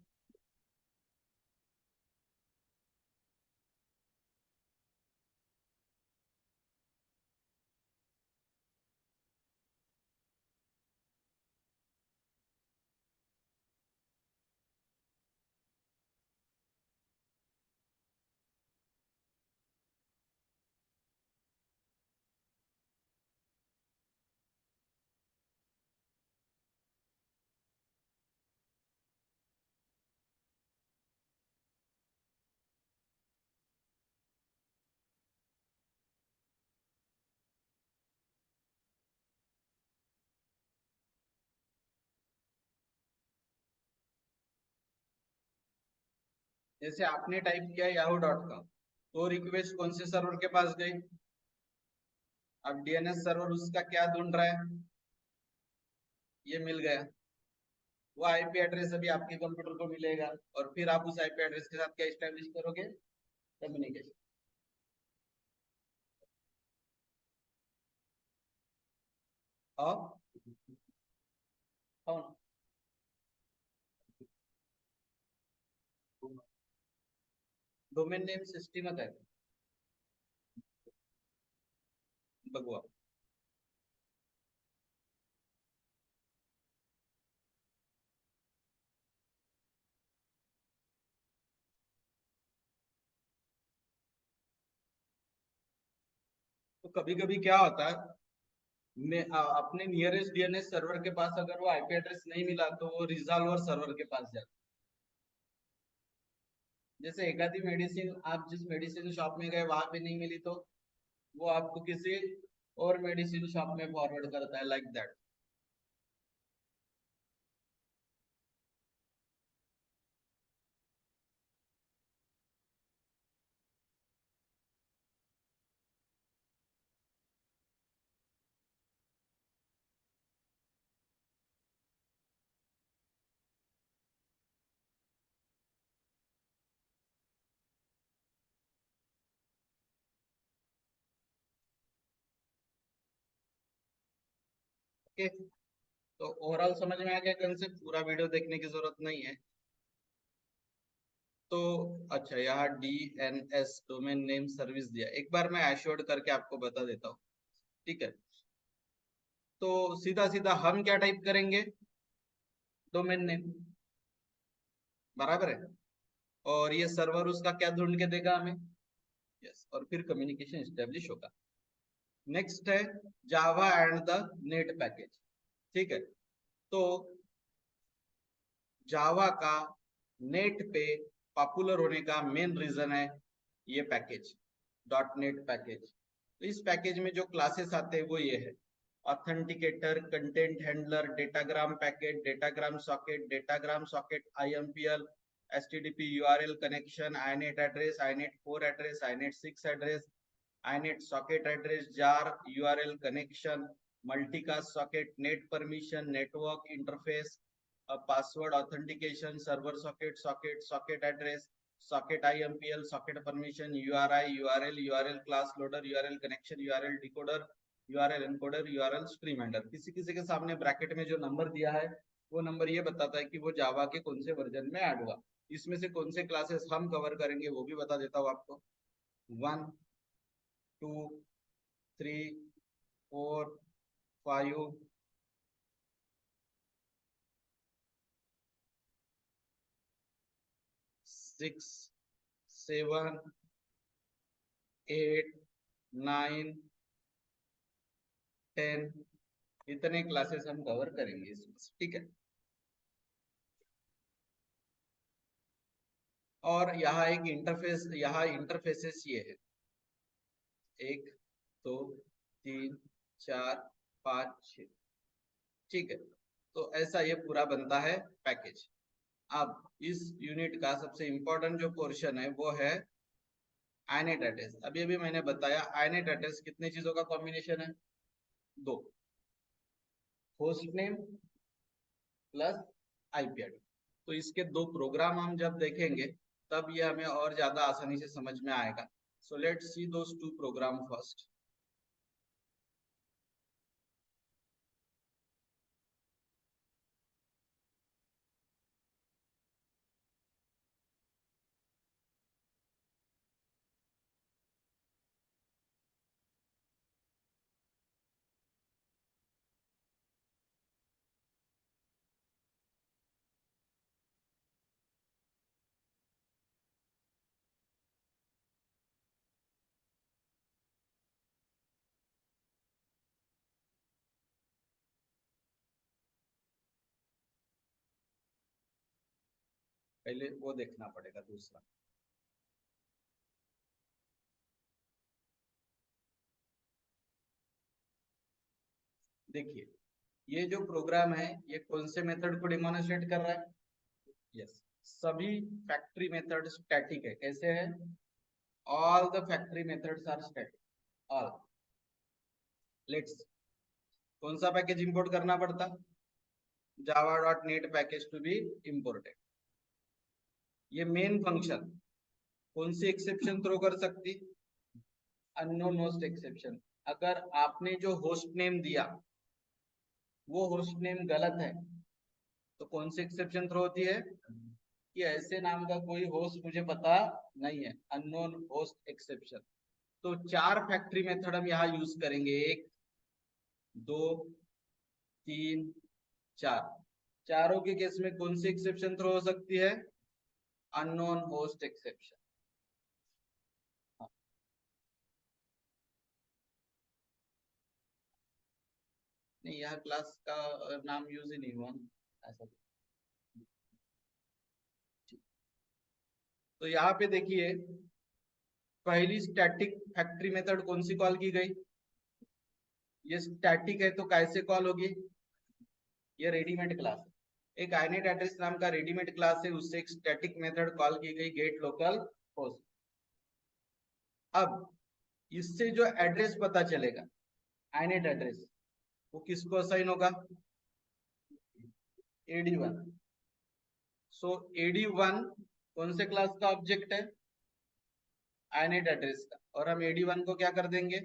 जैसे आपने टाइप किया yahoo.com, तो रिक्वेस्ट कौन से सर्वर के पास गई। अब डीएनएस सर्वर उसका क्या ढूंढ रहा है, ये मिल गया। वो आईपी एड्रेस अभी आपके कंप्यूटर को मिलेगा और फिर आप उस आईपी एड्रेस के साथ क्या स्टैब्लिश करोगे, कम्युनिकेशन। और डोमेन नेम सिस्टम है भगवा। तो कभी कभी क्या होता है, मैं अपने नियरेस्ट डीएनएस सर्वर के पास अगर वो आईपी एड्रेस नहीं मिला तो वो रिजॉल्वर सर्वर के पास जाता है। जैसे एक आधी मेडिसिन आप जिस मेडिसिन शॉप में गए वहां पे नहीं मिली तो वो आपको किसी और मेडिसिन शॉप में फॉरवर्ड करता है, लाइक दैट। ओके, तो ओवरऑल समझ में आ गया कंसेप्ट, पूरा वीडियो देखने की जरूरत नहीं है। तो अच्छा, यहाँ डीएनएस डोमेन नेम सर्विस दिया, एक बार मैं एश्योर्ड करके आपको बता देता हूँ। ठीक है, तो सीधा सीधा हम क्या टाइप करेंगे, डोमेन नेम, बराबर है। और ये सर्वर उसका क्या ढूंढ के देगा हमें, यस, और फिर कम्युनिकेशन स्टेब्लिश होगा। नेक्स्ट है Java and the net package. ठीक है, तो जावा का नेट पे पॉपुलर होने का मेन रीजन है ये पैकेज, डॉट नेट पैकेज। तो इस पैकेज में जो क्लासेस आते हैं वो ये है, authenticator, content handler, datagram packet, datagram socket, datagram socket IMPL, HTTP URL connection, inet address, inet 4 address, inet 6 address, inet socket address, jar, url connection, multicast socket, net permission, network interface, password authentication, server socket, socket address, socket IMPL, socket permission, URI, URL, URL class loader, URL connection, URL decoder, URL encoder, URL stream handler। किसी किसी के सामने ब्रैकेट में जो नंबर दिया है वो नंबर ये बताता है कि वो जावा के कौन से वर्जन में ऐड हुआ। इसमें से कौन से क्लासेस हम कवर करेंगे वो भी बता देता हूँ आपको। 1, 2, 3, 4, 5, 6, 7, 8, 9, 10, इतने क्लासेस हम कवर करेंगे इसमें से, ठीक है। और यहाँ एक इंटरफेस, यहाँ इंटरफेसेस ये है, 1, 2, 3, 4, 5, 6, ठीक है। तो ऐसा ये पूरा बनता है पैकेज। अब इस यूनिट का सबसे इंपॉर्टेंट जो पोर्शन है वो है आईनेट एड्रेस। अभी अभी मैंने बताया आईनेट एड्रेस कितने चीजों का कॉम्बिनेशन है, दो, host name plus IP address. तो इसके दो प्रोग्राम हम जब देखेंगे तब ये हमें और ज्यादा आसानी से समझ में आएगा. So let's see those two program first. पहले वो देखना पड़ेगा दूसरा. देखिए ये जो प्रोग्राम है ये कौन से मेथड को डिमोन्स्ट्रेट कर रहा है. यस, सभी फैक्ट्री मेथड स्टैटिक है. कैसे है? All the factory methods are static. All. Let's, कौन सा पैकेज इंपोर्ट करना पड़ता? java.net package to be imported. ये मेन फंक्शन कौन सी एक्सेप्शन थ्रो कर सकती? Unknown host exception. अगर आपने जो होस्ट नेम दिया वो होस्ट नेम गलत है तो कौन सी एक्सेप्शन थ्रो होती है? कि ऐसे नाम का कोई होस्ट मुझे पता नहीं है, अननोन होस्ट एक्सेप्शन. तो चार फैक्ट्री मेथड हम यहाँ यूज करेंगे. एक, दो, तीन, चार. चारों के केस में कौन सी एक्सेप्शन थ्रो हो सकती है? Unknown host exception. नहीं, यह क्लास का नाम यूज ही नहीं हुआ ऐसा. तो यहाँ पे देखिए पहली स्टैटिक फैक्ट्री मेथड कौन सी कॉल की गई? ये स्टैटिक है तो कैसे कॉल होगी? ये रेडीमेड क्लास है. एक inet एड्रेस नाम का रेडीमेड क्लास है, उससे एक स्टैटिक मेथड कॉल की गई गेट लोकल होस्ट. अब इससे जो एड्रेस पता चलेगा inet एड्रेस, वो किसको असाइन होगा? ad1. सो ad1 कौन से क्लास का ऑब्जेक्ट है? inet एड्रेस का. और हम ad1 को क्या कर देंगे?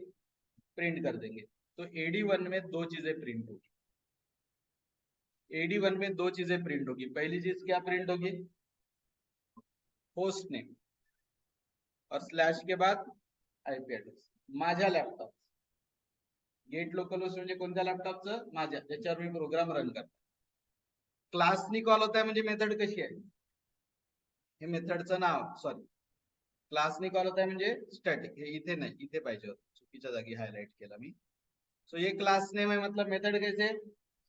प्रिंट कर देंगे. तो ad1 में दो चीजें प्रिंट होगी. ad1 में दो चीजें प्रिंट होगी. पहली चीज क्या प्रिंट होगी? होस्ट नेम और स्लैश के बाद आईपी एड्रेस. माझ्या लॅपटॉप गेट लोकल होस्ट म्हणजे कोणत्या लॅपटॉपचं? माझ्या, ज्याच्यावर मी प्रोग्राम रन करतो. क्लासनी कॉल होत आहे म्हणजे मेथड कशी आहे? हे मेथडचं नाव, सॉरी, क्लासनी कॉल होत आहे म्हणजे स्टॅटिक. हे इथे नाही, इथे पाहिजे होतं, चुकीच्या जागी हायलाइट केला मी. सो ये क्लास नेम है, मतलब मेथड कैसे?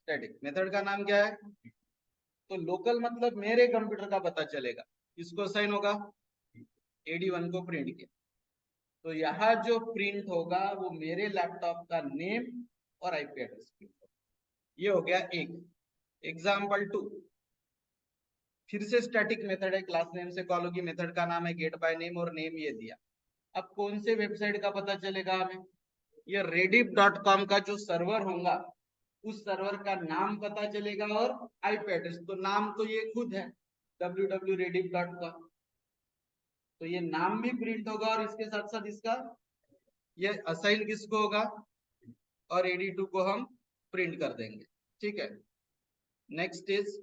स्टैटिक. मेथड का नाम क्या है? तो लोकल मतलब मेरे कंप्यूटर का पता चलेगा. किसको साइन होगा? ad1 को प्रिंट किया. तो यहाँ जो प्रिंट होगा वो मेरे लैपटॉप का नेम और आईपी एड्रेस प्रिंट होगा. ये हो गया एक. एग्जाम्पल 2, फिर से स्टैटिक मेथड है, क्लास नेम से कॉल होगी. मेथड का नाम है गेट बाय नेम और नेम ये दिया. अब कौन से वेबसाइट का पता चलेगा हमें? ये rediff.com का जो सर्वर होगा उस सर्वर का नाम पता चलेगा और आईपी एड्रेस. तो नाम तो ये खुद है www.rediff.com. तो ये नाम भी प्रिंट होगा और इसके साथ साथ इसका ये असाइन किसको होगा? और ad2 को हम प्रिंट कर देंगे. ठीक है. नेक्स्ट इज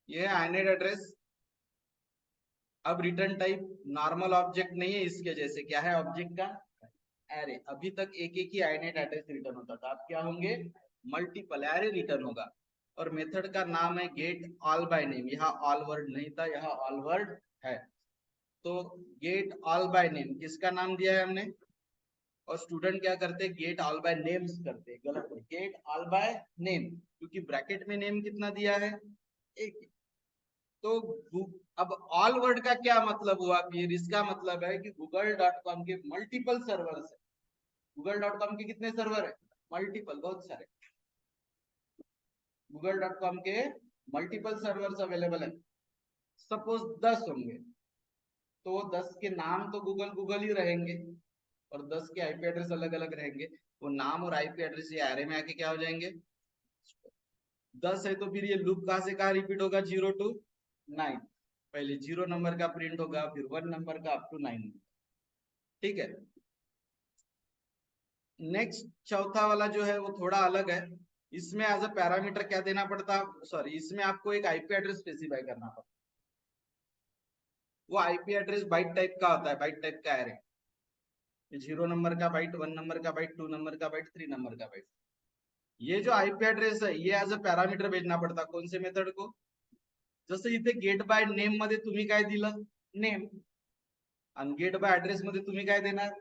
ये inet एड्रेस. अब रिटर्न टाइप नॉर्मल ऑब्जेक्ट नहीं है, इसके जैसे क्या है ऑब्जेक्ट का? एरे. अभी तक एक एक ही inet एड्रेस रिटर्न होता था, अब क्या होंगे? मल्टीपल एरे रिटर्न होगा. और मेथड का नाम है गेट ऑल बाय नेम. यहाँ ऑल वर्ड नहीं था, यहाँ ऑल वर्ड है. तो गेट ऑल बाय नेम किसका नाम दिया है हमने? और स्टूडेंट क्या करते? गेट ऑल बाय नेम्स करते. गलत है, गेट ऑल बाय नेम, क्योंकि ब्रैकेट में नेम कितना दिया है? एक. तो अब ऑल वर्ड का क्या मतलब हुआ? फिर इसका मतलब है कि google.com के मल्टीपल सर्वर्स है. google.com के कितने सर्वर है? मल्टीपल, बहुत सारे. google.com के मल्टीपल सर्वर्स अवेलेबल है. सपोज 10 होंगे तो वो 10 के नाम तो गूगल गूगल ही रहेंगे और 10 के आईपी एड्रेस अलग अलग रहेंगे. वो नाम और आईपी एड्रेस ये एरे में आके क्या हो जाएंगे? 10 है तो फिर ये लूप कहां से कहां रिपीट होगा, 0 to 9। पहले 0 नंबर का प्रिंट होगा, फिर 1 नंबर का अप टू 9। ठीक है। नेक्स्ट चौथा वाला जो है वो थोड़ा अलग है। इसमें एज अ पैरामीटर क्या देना पड़ता, सॉरी, इसमें आपको एक आईपी एड्रेस स्पेसिफाई करना पड़ता। वो आईपी एड्रेस बाइट टाइप का होता है, बाइट टाइप का एरे। 0 नंबर का बाइट, 1 नंबर का बाइट, 2 नंबर का बाइट, 3 नंबर का बाइट। ये जो आईपी एड्रेस है ये एज अ पैरामीटर भेजना पडता कोण से मेथड को, जसं इथे गेट बाय नेम मध्ये तुम्ही काय दिलं, नेम, आणि गेट बाय ऍड्रेस मध्ये तुम्ही काय देणार,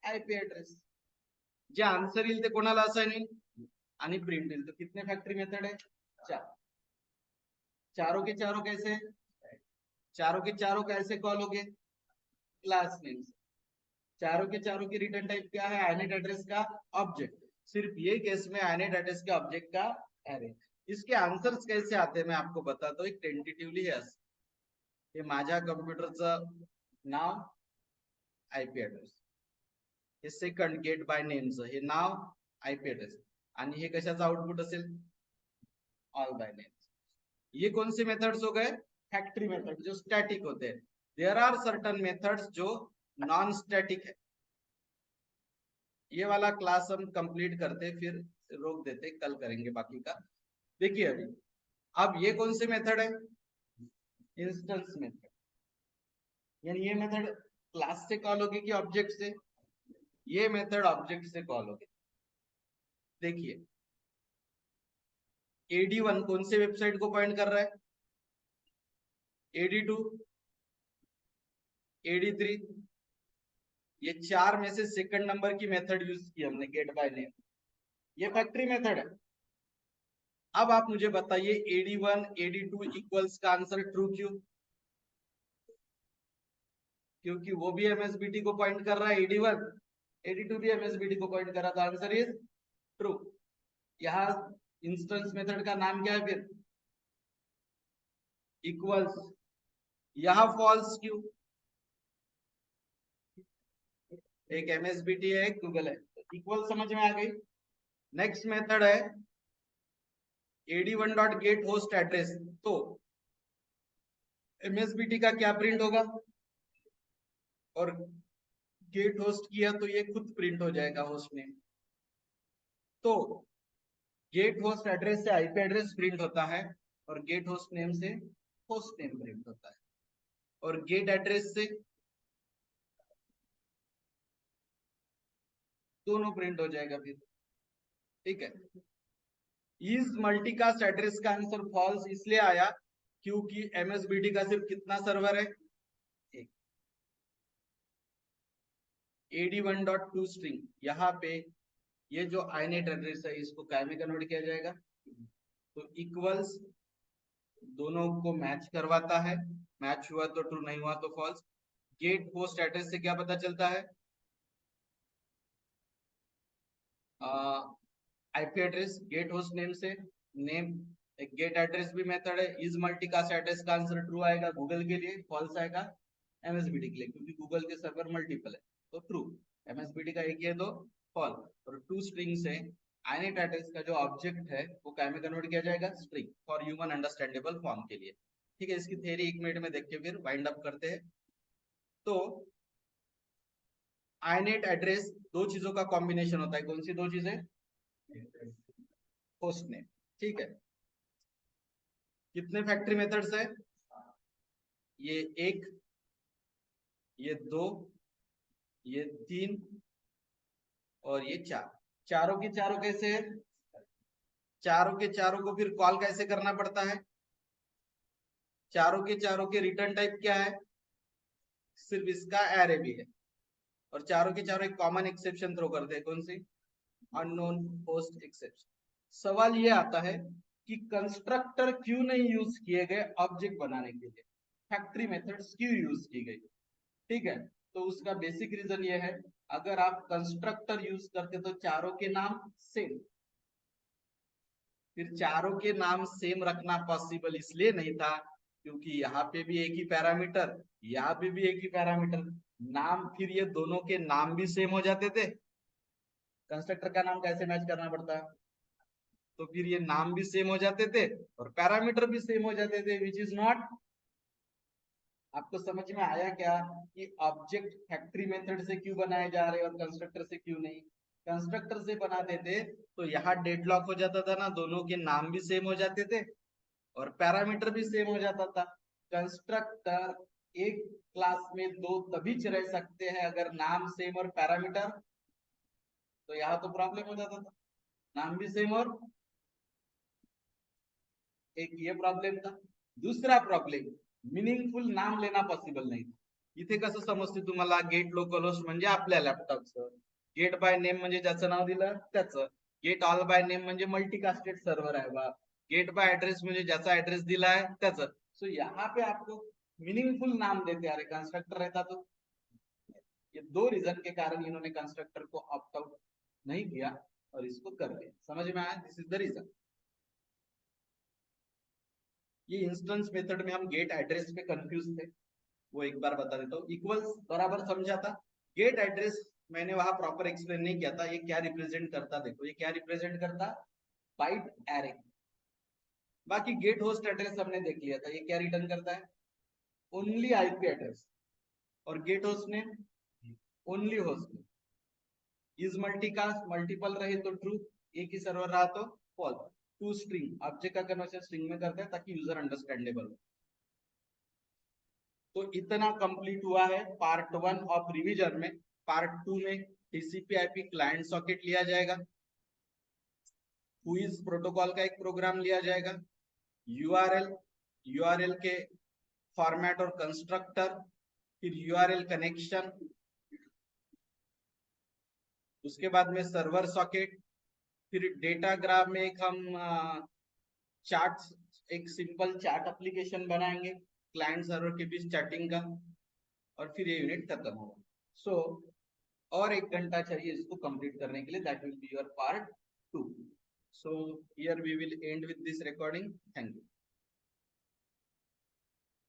आयपी ऍड्रेस। जे आन्सर येईल ते कोणाला असाइन होईल आणि प्रिंट येईल। तो कितने फैक्ट्री मेथड है, 4। चारों के चारों कैसे, चारों के चारों कैसे कॉल होगे, क्लास नेम से। चारों के चारों की रिटर्न टाइप क्या है, आइनेट एड्रेस का ऑब्जेक्ट। सिर्फ ये केस में आइनेट एड्रेस के ऑब्जेक्ट का एरे। इसके आंसर्स कैसे आते हैं मैं आपको बताता हूँ, एक टेंटेटिवली है। हे माझ्या कम्प्युटरचं नाव, आयपी ऍड्रेस, हे सेकंड गेट बाय नेमचं हे नाव, आयपी ऍड्रेस, आणि हे कशाचं आउटपुट असेल, ऑल बाय नेम। ये कौन से मेथड्स हो गए, फैक्ट्री मेथड, जो स्टैटिक होते हैं। देयर आर सर्टन मेथड्स जो नॉन स्टैटिक है। ये वाला क्लास हम कंप्लीट करते फिर रोक देते, कल करेंगे बाकी का। देखिए अभी, अब ये कौन से मेथड है, इंस्टेंस मेथड। यानी ये मेथड क्लास से कॉल होगी कि ऑब्जेक्ट से, ये मेथड ऑब्जेक्ट से कॉल होगी। देखिए AD1 कौन से वेबसाइट को पॉइंट कर रहा है, AD2, AD3, ये 4 में से सेकंड नंबर की मेथड यूज की हमने, गेट बाय नेम, ये फैक्ट्री मेथड है। अब आप मुझे बताइए AD1 AD2 इक्वल्स का आंसर ट्रू क्यों, क्योंकि वो भी MSBT को पॉइंट कर रहा है, AD1 AD2 भी MSBT को पॉइंट कर रहा, तो आंसर इज ट्रू। यहाँ इंस्टेंस मेथड का नाम क्या है फिर, इक्वल्स। यहाँ फॉल्स क्यों, एक MSBT है एक गूगल है, इक्वल समझ में आ गई। नेक्स्ट मेथड है AD1 dot gate host address, तो MSBT का क्या प्रिंट होगा, और गेट होस्ट किया तो ये खुद प्रिंट हो जाएगा होस्ट नेम। तो गेट होस्ट एड्रेस से आईपी एड्रेस प्रिंट होता है, और गेट होस्ट नेम से होस्ट नेम प्रिंट होता है, और गेट एड्रेस से दोनों प्रिंट हो जाएगा फिर। ठीक है। इस मल्टीकास्ट एड्रेस का आंसर फॉल्स इसलिए आया क्योंकि MSBT का सिर्फ कितना सर्वर है, एक। AD1.2 स्ट्रिंग, यहाँ पे ये जो आइनेट एड्रेस है इसको काय में कन्वर्ट किया जाएगा, तो इक्वल्स दोनों को मैच करवाता है, मैच हुआ तो ट्रू, नहीं हुआ तो फॉल्स। गेट होस्ट एड्रेस से क्या पता चलता है, IP address, get host name से नेम, एक गेट एड्रेस भी मेथड है। इज मल्टीकास्ट एड्रेस का आंसर ट्रू आएगा गूगल के लिए, फॉल्स आएगा MSBT के लिए, क्योंकि गूगल के सर्वर मल्टीपल है तो ट्रू, MSBT का एक ही है तो फॉल्स। और टू स्ट्रिंग से आइनेट एड्रेस का जो ऑब्जेक्ट है वो क्या में कन्वर्ट किया जाएगा, string, for human understandable form के लिए। ठीक है, इसकी थ्योरी 1 मिनट में देख के फिर वाइंड अप करते हैं। तो आइनेट एड्रेस दो चीजों का कॉम्बिनेशन होता है, कौन सी दो चीजें, होस्ट नेम। ठीक है, कितने फैक्ट्री मेथड्स है, ये एक, ये दो, ये तीन, और ये चार। चारों के चारों कैसे है, चारों के चारों को फिर कॉल कैसे करना पड़ता है, चारों के चारों के रिटर्न टाइप क्या है, सिर्फ इसका एरे भी है, और चारों के चारों एक कॉमन एक्सेप्शन थ्रो करते हैं, कौन सी, अननोन होस्ट एक्सेप्शन। सवाल ये आता है कि कंस्ट्रक्टर क्यों नहीं यूज किए गए ऑब्जेक्ट बनाने के लिए, फैक्ट्री मेथड्स क्यों यूज की गई। ठीक है, तो उसका बेसिक रीजन ये है, अगर आप कंस्ट्रक्टर यूज करते तो चारों के नाम सेम, फिर चारों के नाम सेम रखना पॉसिबल इसलिए नहीं था क्योंकि यहाँ पे भी एक ही पैरामीटर, यहाँ पे भी एक ही पैरामीटर, नाम, फिर ये दोनों के नाम भी सेम हो जाते थे। कंस्ट्रक्टर का नाम कैसे मैच करना पड़ता है, तो फिर ये नाम भी सेम हो जाते थे और पैरामीटर भी सेम हो जाते थे, विच इज नॉट। आपको समझ में आया क्या कि ऑब्जेक्ट फैक्ट्री मेथड से क्यों बनाए जा रहे हैं और कंस्ट्रक्टर से क्यों नहीं? कंस्ट्रक्टर से बनाते थे तो यहाँ डेडलॉक हो जाता था ना, दोनों के नाम भी सेम हो जाते थे और पैरामीटर भी सेम हो जाता था। कंस्ट्रक्टर एक क्लास में दो तभी रह सकते हैं अगर नाम सेम और पैरामीटर, तो यहाँ तो प्रॉब्लम हो जाता था, नाम भी सेम और एक ये प्रॉब्लेम था। दुसरा प्रॉब्लेम, मिनिंगफुल नाम लेना पॉसिबल नाही. इथे कसं समजते तुम्हाला, गेट लोकल होस्ट म्हणजे आपल्या लॅपटॉपचं, गेट बाय नेम म्हणजे ज्याचं नाव दिलं त्याचं, गेट ऑल बाय नेम म्हणजे मल्टीकास्टेड सर्व्हर आहे बा, गेट बाय एड्रेस म्हणजे ज्याचा एड्रेस दिला है त्याचं. सो यहाँ पे आपको मीनिंगफुल नाम देते आ रहे कंस्ट्रक्टर रहता तो. ये दो रीजन के कारण इन्होंने कंस्ट्रक्टर को ऑप्ट आउट नहीं किया और इसको कर दिया. समझ में आया? This is the reason. ये इंस्टेंस मेथड में हम गेट एड्रेस पे कंफ्यूज थे, वो एक बार बता देता हूँ. इक्वल्स बराबर समझा था. गेट एड्रेस मैंने वहां प्रॉपर एक्सप्लेन नहीं किया था. ये क्या रिप्रेजेंट करता, देखो ये क्या रिप्रेजेंट करता, बाइट एरे. बाकी गेट होस्ट एड्रेस हमने देख लिया था, ये क्या रिटर्न करता है, ओनली आईपी एड्रेस. और गेट होस्ट ने only host. Is multicast multiple रहे तो ट्रू, एक ही सर्वर रहा तो फॉल्स. टू स्ट्रिंग ऑब्जेक्ट का कन्वर्जन स्ट्रिंग में करते हैं ताकि यूजर अंडरस्टैंडेबल हो. तो इतना कंप्लीट हुआ है पार्ट 1 ऑफ रिवीजन में. पार्ट 2 में टीसीपी आईपी क्लाइंट सॉकेट लिया जाएगा, क्विज प्रोटोकॉल का एक प्रोग्राम लिया जाएगा, यूआरएल, यूआरएल के फॉर्मेट और कंस्ट्रक्टर, फिर यूआरएल कनेक्शन, उसके बाद में सर्वर सॉकेट, फिर डेटाग्राम में एक हम चार्ट, एक सिंपल चार्ट एप्लीकेशन बनाएंगे क्लाइंट सर्वर के बीच चैटिंग का, और फिर ये यूनिट खत्म होगा. सो और 1 घंटा चाहिए इसको कंप्लीट करने के लिए. That will be your part 2. So here we will end with this recording. Thank you.